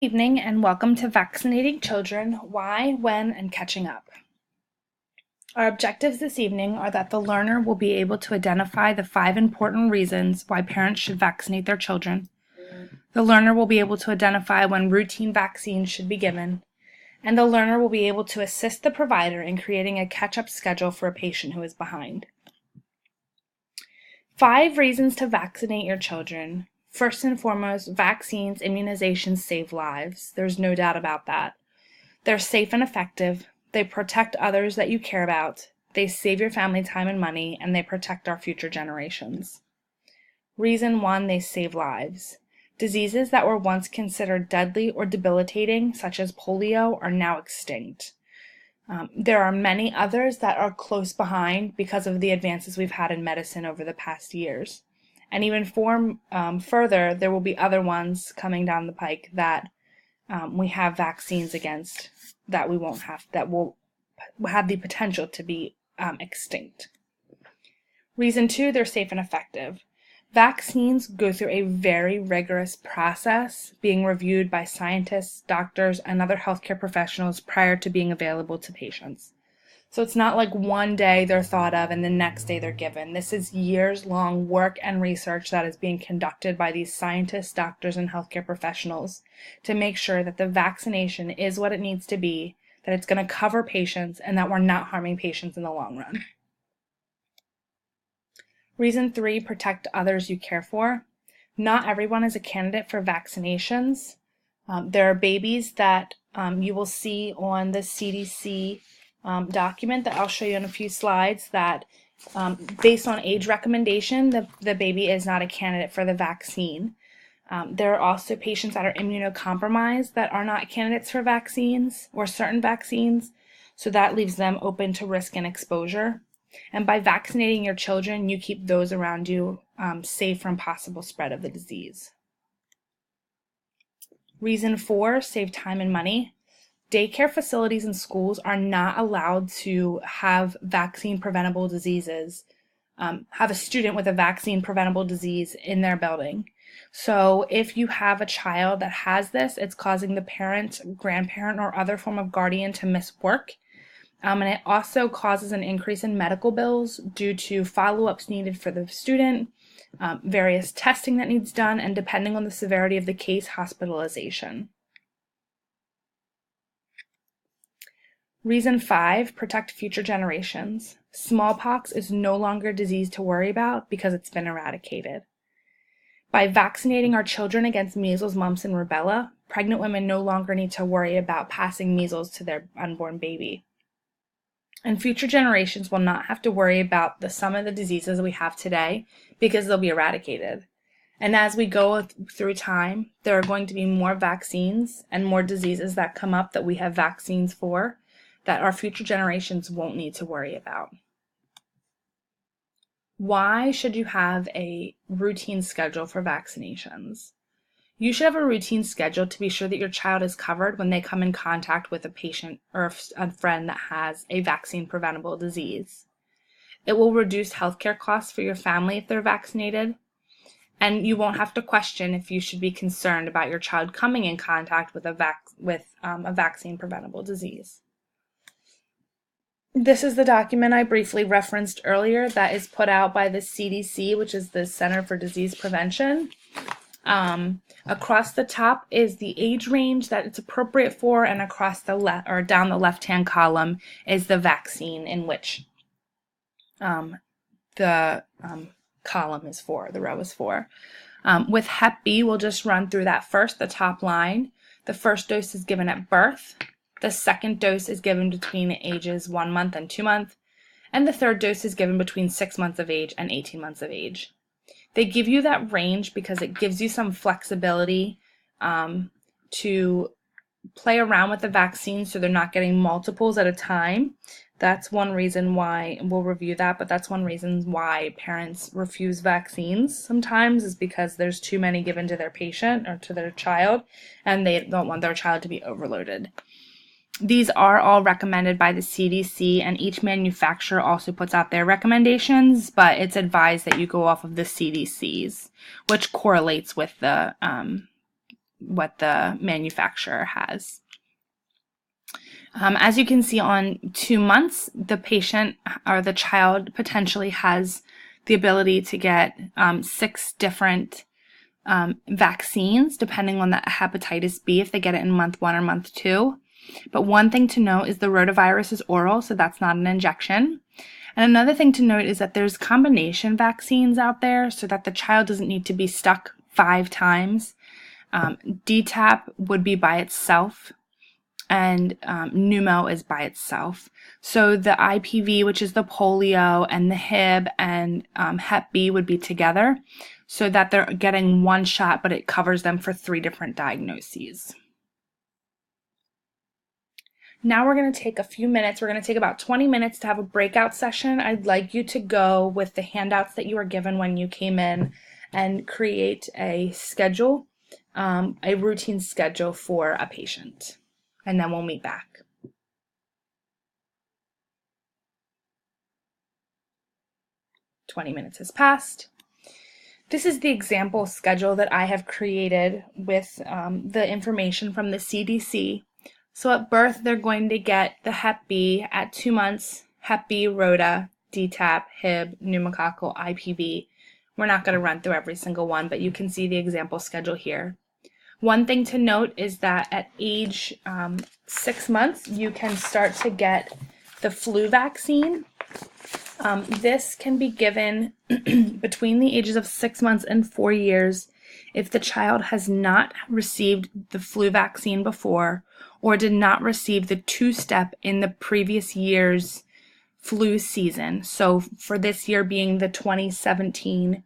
Evening and welcome to Vaccinating Children, Why, When, and Catching Up. Our objectives this evening are that the learner will be able to identify the 5 important reasons why parents should vaccinate their children. The learner will be able to identify when routine vaccines should be given, and the learner will be able to assist the provider in creating a catch-up schedule for a patient who is behind. 5 reasons to vaccinate your children. First and foremost, vaccines, immunizations save lives. There's no doubt about that. They're safe and effective. They protect others that you care about. They save your family time and money, and they protect our future generations. Reason 1, they save lives. Diseases that were once considered deadly or debilitating, such as polio, are now extinct. There are many others that are close behind because of the advances we've had in medicine over the past years. And even further, there will be other ones coming down the pike that we have vaccines against that we won't have, that will have the potential to be extinct. Reason 2, they're safe and effective. Vaccines go through a very rigorous process, being reviewed by scientists, doctors, and other healthcare professionals prior to being available to patients. So it's not like one day they're thought of and the next day they're given. This is years-long work and research that is being conducted by these scientists, doctors, and healthcare professionals to make sure that the vaccination is what it needs to be, that it's going to cover patients, and that we're not harming patients in the long run. Reason 3, protect others you care for. Not everyone is a candidate for vaccinations. There are babies that you will see on the CDC document that I'll show you in a few slides that based on age recommendation, the baby is not a candidate for the vaccine. There are also patients that are immunocompromised that are not candidates for vaccines or certain vaccines, so that leaves them open to risk and exposure. And by vaccinating your children, you keep those around you safe from possible spread of the disease. Reason 4, save time and money. Daycare facilities and schools are not allowed to have vaccine preventable diseases, have a student with a vaccine preventable disease in their building. So if you have a child that has this, it's causing the parent, grandparent, or other form of guardian to miss work. And it also causes an increase in medical bills due to follow-ups needed for the student, various testing that needs done, and depending on the severity of the case, hospitalization. Reason 5, protect future generations. Smallpox is no longer a disease to worry about because it's been eradicated. By vaccinating our children against measles, mumps, and rubella, pregnant women no longer need to worry about passing measles to their unborn baby. And future generations will not have to worry about some of the diseases we have today because they'll be eradicated. And as we go through time, there are going to be more vaccines and more diseases that come up that we have vaccines for that our future generations won't need to worry about. Why should you have a routine schedule for vaccinations? You should have a routine schedule to be sure that your child is covered when they come in contact with a patient or a friend that has a vaccine preventable disease. It will reduce healthcare costs for your family if they're vaccinated, and you won't have to question if you should be concerned about your child coming in contact with a vaccine preventable disease. This is the document I briefly referenced earlier that is put out by the CDC, which is the Center for Disease Prevention. Across the top is the age range that it's appropriate for, and across the left or down the left-hand column is the vaccine in which the column is for, the row is for. With Hep B, we'll just run through that first, the top line. The first dose is given at birth. The second dose is given between ages 1 month and 2 months, and the third dose is given between 6 months of age and 18 months of age. They give you that range because it gives you some flexibility to play around with the vaccine so they're not getting multiples at a time. That's one reason why, and we'll review that, but that's one reason why parents refuse vaccines sometimes is because there's too many given to their patient or to their child, and they don't want their child to be overloaded. These are all recommended by the CDC, and each manufacturer also puts out their recommendations, but it's advised that you go off of the CDC's, which correlates with the the manufacturer has. As you can see on 2 months, the patient or the child potentially has the ability to get 6 different vaccines, depending on the hepatitis B, if they get it in month 1 or month 2. But one thing to note is the rotavirus is oral, so that's not an injection. And another thing to note is that there's combination vaccines out there so that the child doesn't need to be stuck 5 times. DTaP would be by itself, and pneumo is by itself. So the IPV, which is the polio, and the Hib and Hep B would be together so that they're getting one shot, but it covers them for 3 different diagnoses. Now we're going to take a few minutes. We're going to take about 20 minutes to have a breakout session. I'd like you to go with the handouts that you were given when you came in and create a schedule, a routine schedule for a patient. And then we'll meet back. "20 minutes has passed. This is the example schedule that I have created with the information from the CDC. So at birth, they're going to get the Hep B. At 2 months, Hep B, Rota, DTaP, Hib, pneumococcal, IPV. We're not going to run through every single one, but you can see the example schedule here. One thing to note is that at age 6 months, you can start to get the flu vaccine. This can be given between the ages of 6 months and 4 years if the child has not received the flu vaccine before or did not receive the 2-step in the previous year's flu season. So for this year being the 2017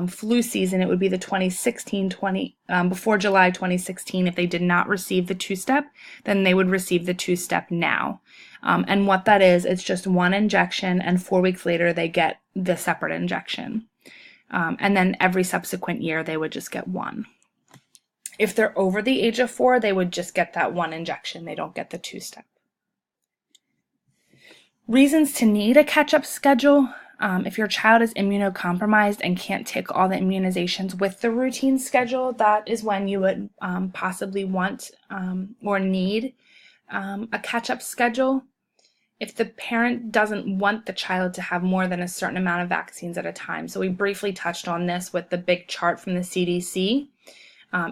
flu season, it would be the 2016, before July 2016. If they did not receive the 2-step, then they would receive the 2-step now. And what that is, it's just 1 injection, and 4 weeks later they get the separate injection. And then every subsequent year they would just get 1. If they're over the age of 4, they would just get that 1 injection. They don't get the 2-step. Reasons to need a catch-up schedule. If your child is immunocompromised and can't take all the immunizations with the routine schedule, that is when you would possibly want or need a catch-up schedule. If the parent doesn't want the child to have more than a certain amount of vaccines at a time. So we briefly touched on this with the big chart from the CDC.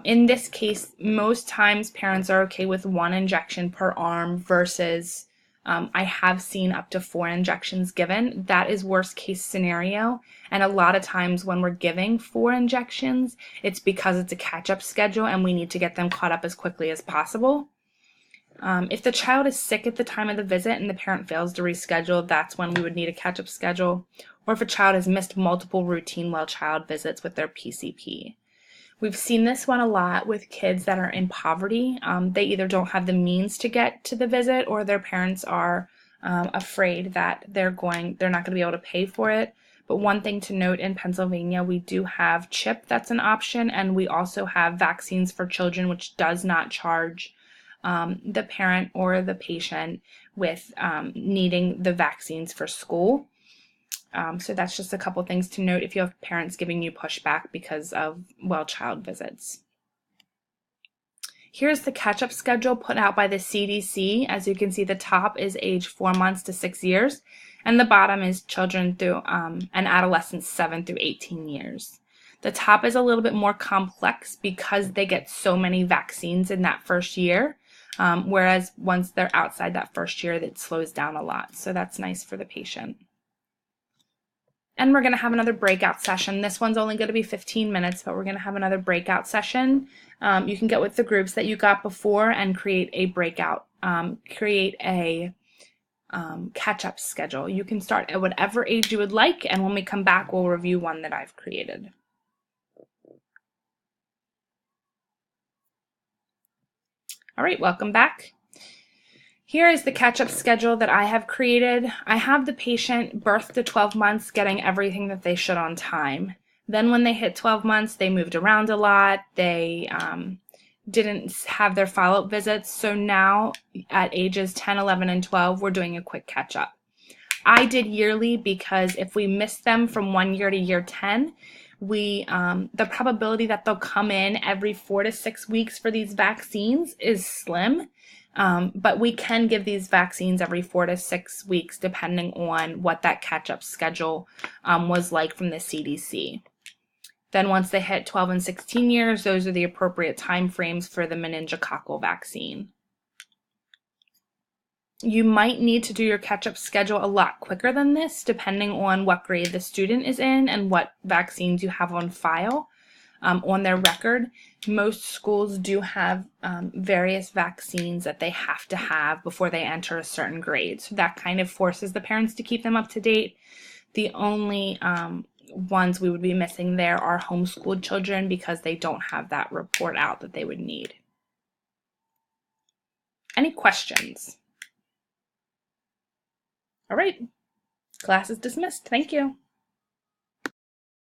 In this case, most times parents are okay with 1 injection per arm versus I have seen up to 4 injections given. That is worst case scenario. And a lot of times when we're giving 4 injections, it's because it's a catch-up schedule and we need to get them caught up as quickly as possible. If the child is sick at the time of the visit and the parent fails to reschedule, that's when we would need a catch-up schedule. Or if a child has missed multiple routine well-child visits with their PCP. We've seen this one a lot with kids that are in poverty. They either don't have the means to get to the visit or their parents are afraid that they're not going to be able to pay for it. But one thing to note, in Pennsylvania, we do have CHIP that's an option, and we also have Vaccines for Children, which does not charge the parent or the patient with needing the vaccines for school. So that's just a couple things to note if you have parents giving you pushback because of well-child visits. Here's the catch-up schedule put out by the CDC. As you can see, the top is age 4 months to 6 years, and the bottom is children through and adolescents 7 through 18 years. The top is a little bit more complex because they get so many vaccines in that first year, whereas once they're outside that first year, it slows down a lot. So that's nice for the patient. And we're going to have another breakout session. This one's only going to be 15 minutes, but we're going to have another breakout session. You can get with the groups that you got before and create a breakout, catch-up schedule. You can start at whatever age you would like, and when we come back, we'll review one that I've created. All right, welcome back. Here is the catch-up schedule that I have created. I have the patient birth to 12 months getting everything that they should on time. Then when they hit 12 months, they moved around a lot. They didn't have their follow-up visits. So now at ages 10, 11, and 12, we're doing a quick catch-up. I did yearly because if we missed them from 1 year to year 10, the probability that they'll come in every 4 to 6 weeks for these vaccines is slim. But we can give these vaccines every 4 to 6 weeks depending on what that catch-up schedule was like from the CDC. Then once they hit 12 and 16 years, those are the appropriate time frames for the meningococcal vaccine. You might need to do your catch-up schedule a lot quicker than this, depending on what grade the student is in and what vaccines you have on file on their record. Most schools do have various vaccines that they have to have before they enter a certain grade. So that kind of forces the parents to keep them up to date. The only ones we would be missing there are homeschooled children because they don't have that report out that they would need. Any questions? All right, class is dismissed. Thank you.